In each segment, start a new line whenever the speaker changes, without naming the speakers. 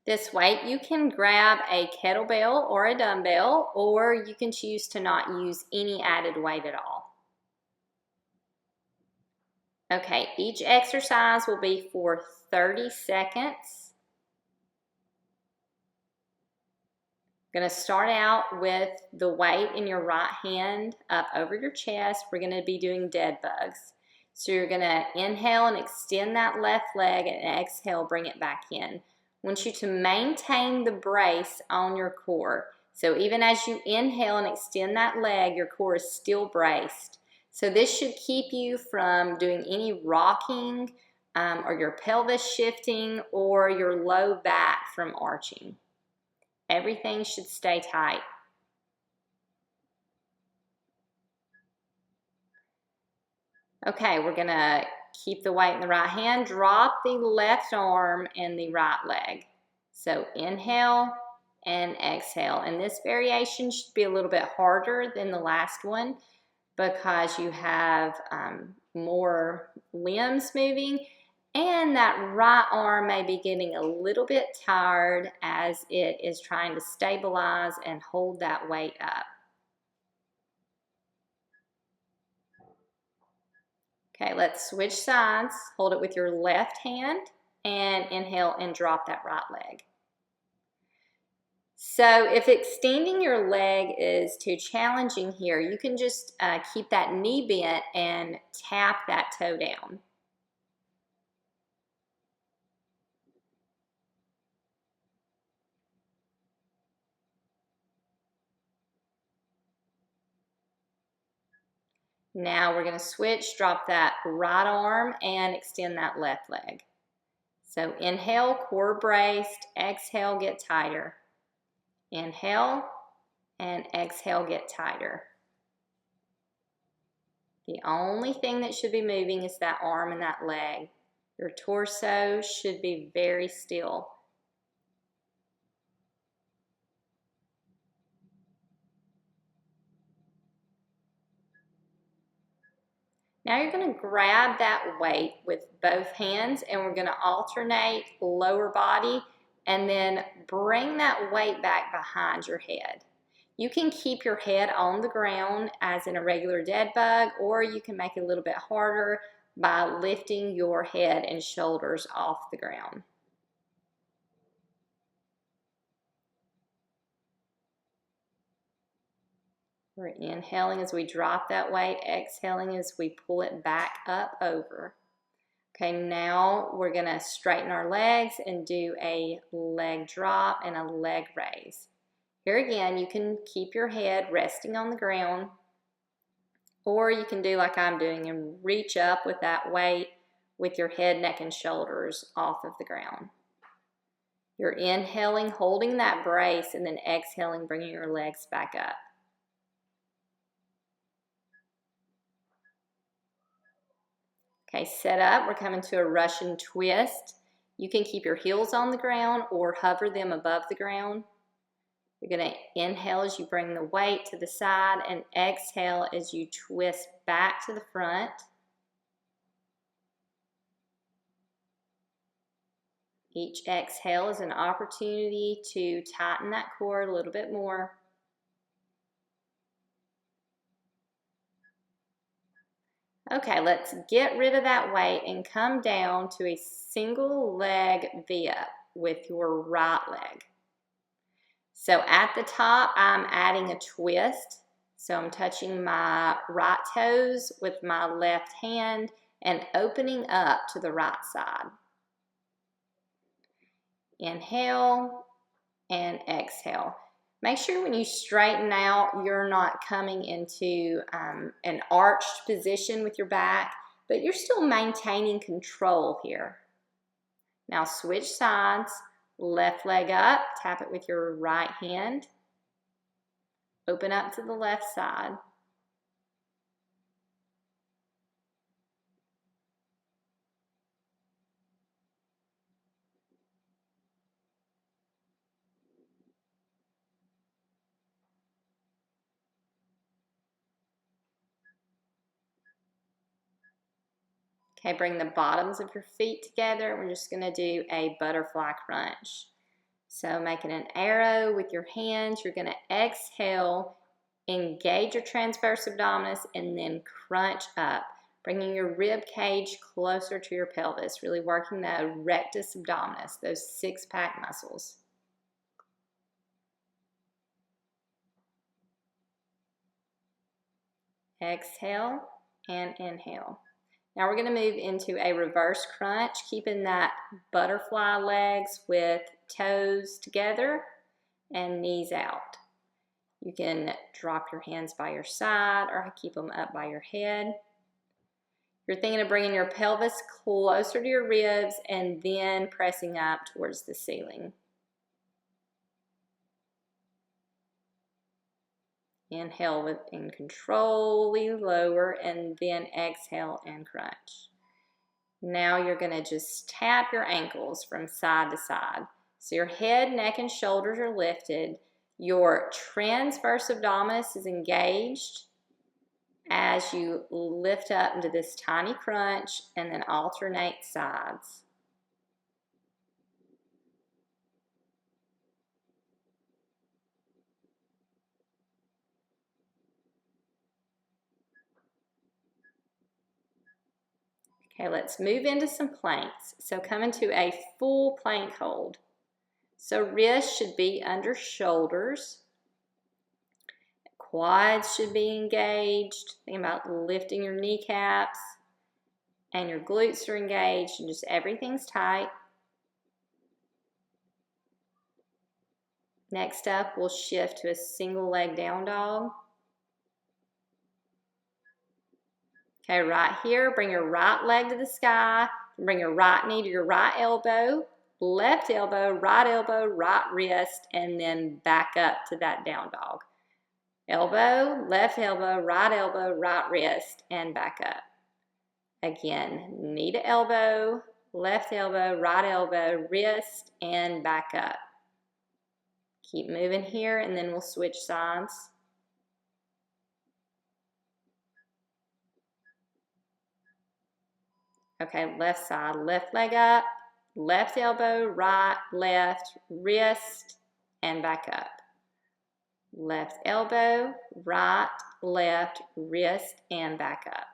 This weight, you can grab a kettlebell or a dumbbell, or you can choose to not use any added weight at all. Okay, each exercise will be for 30 seconds. I'm going to start out with the weight in your right hand up over your chest. We're going to be doing dead bugs. So you're going to inhale and extend that left leg, and exhale, bring it back in. I want you to maintain the brace on your core. So even as you inhale and extend that leg, your core is still braced. So this should keep you from doing any rocking or your pelvis shifting or your low back from arching. Everything should stay tight. Okay, we're going to keep the weight in the right hand, drop the left arm and the right leg. So inhale and exhale. And this variation should be a little bit harder than the last one because you have more limbs moving, and that right arm may be getting a little bit tired as it is trying to stabilize and hold that weight up. Okay, let's switch sides. Hold it with your left hand and inhale and drop that right leg. So if extending your leg is too challenging here, you can just keep that knee bent and tap that toe down. Now we're going to switch, drop that right arm and extend that left leg. So inhale, core braced, exhale, get tighter. Inhale and exhale, get tighter. The only thing that should be moving is that arm and that leg. Your torso should be very still. Now you're going to grab that weight with both hands, and we're going to alternate lower body and then bring that weight back behind your head. You can keep your head on the ground as in a regular dead bug, or you can make it a little bit harder by lifting your head and shoulders off the ground. We're inhaling as we drop that weight, exhaling as we pull it back up over. Okay, now we're going to straighten our legs and do a leg drop and a leg raise. Here again, you can keep your head resting on the ground, or you can do like I'm doing and reach up with that weight with your head, neck, and shoulders off of the ground. You're inhaling, holding that brace, and then exhaling, bringing your legs back up. Okay, set up. We're coming to a Russian twist. You can keep your heels on the ground or hover them above the ground. You're going to inhale as you bring the weight to the side and exhale as you twist back to the front. Each exhale is an opportunity to tighten that core a little bit more. Okay, let's get rid of that weight and come down to a single leg V-up with your right leg. So at the top, I'm adding a twist. So I'm touching my right toes with my left hand and opening up to the right side. Inhale and exhale. Make sure when you straighten out, you're not coming into an arched position with your back, but you're still maintaining control here. Now switch sides, left leg up, tap it with your right hand. Open up to the left side. Okay, bring the bottoms of your feet together. We're just going to do a butterfly crunch. So making an arrow with your hands, you're going to exhale, engage your transverse abdominis, and then crunch up, bringing your rib cage closer to your pelvis, really working the rectus abdominis, those six-pack muscles. Exhale and inhale. Now we're going to move into a reverse crunch, keeping that butterfly legs with toes together and knees out. You can drop your hands by your side or keep them up by your head. You're thinking of bringing your pelvis closer to your ribs and then pressing up towards the ceiling. Inhale and controlly lower, and then exhale and crunch. Now you're going to just tap your ankles from side to side. So your head, neck, and shoulders are lifted. Your transverse abdominis is engaged as you lift up into this tiny crunch and then alternate sides. Okay, let's move into some planks. So come into a full plank hold. So wrists should be under shoulders. Quads should be engaged. Think about lifting your kneecaps, and your glutes are engaged, and just everything's tight. Next up, we'll shift to a single leg down dog. Okay, right here, bring your right leg to the sky, bring your right knee to your right elbow, right wrist, and then back up to that down dog. Elbow, right wrist, and back up. Again, knee to elbow, right elbow, wrist, and back up. Keep moving here, and then we'll switch sides. Okay, left side, left leg up, left elbow, right, left, wrist, and back up. Left elbow, right, left, wrist, and back up.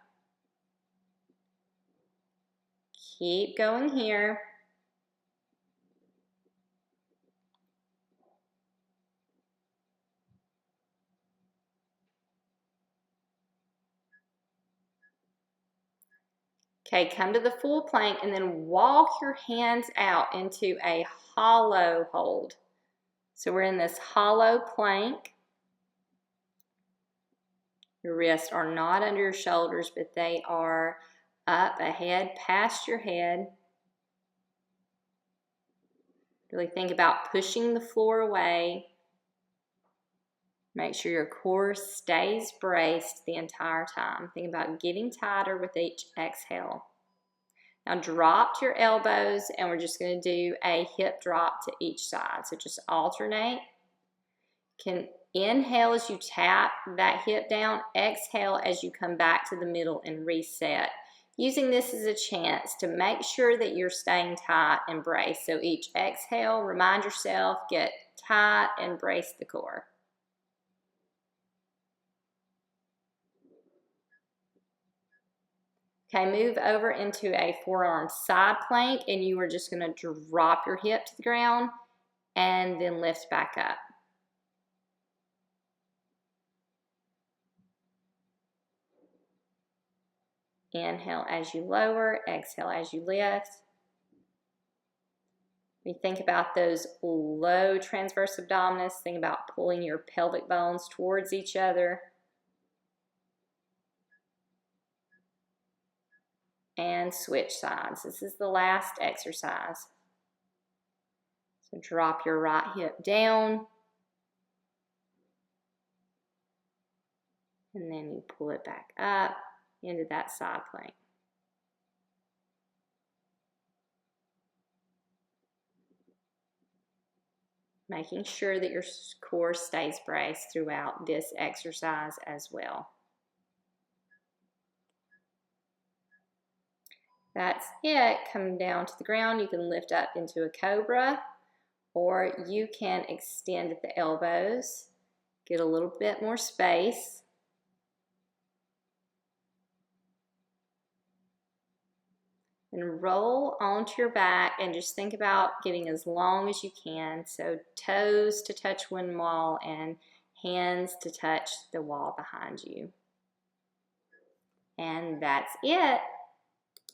Keep going here. Okay, come to the full plank and then walk your hands out into a hollow hold. So we're in this hollow plank. Your wrists are not under your shoulders, but they are up ahead, past your head. Really think about pushing the floor away. Make sure your core stays braced the entire time. Think about getting tighter with each exhale. Now drop your elbows, and we're just going to do a hip drop to each side. So just alternate. You can inhale as you tap that hip down. Exhale as you come back to the middle and reset. Using this as a chance to make sure that you're staying tight and braced. So each exhale, remind yourself, get tight and brace the core. Okay, move over into a forearm side plank, and you are just going to drop your hip to the ground and then lift back up. Inhale as you lower, exhale as you lift. We think about those low transverse abdominis. Think about pulling your pelvic bones towards each other. And switch sides. This is the last exercise. So drop your right hip down. And then you pull it back up into that side plank. Making sure that your core stays braced throughout this exercise as well. That's it. Come down to the ground. You can lift up into a cobra, or you can extend at the elbows, get a little bit more space. And roll onto your back and just think about getting as long as you can. So toes to touch one wall and hands to touch the wall behind you. And that's it.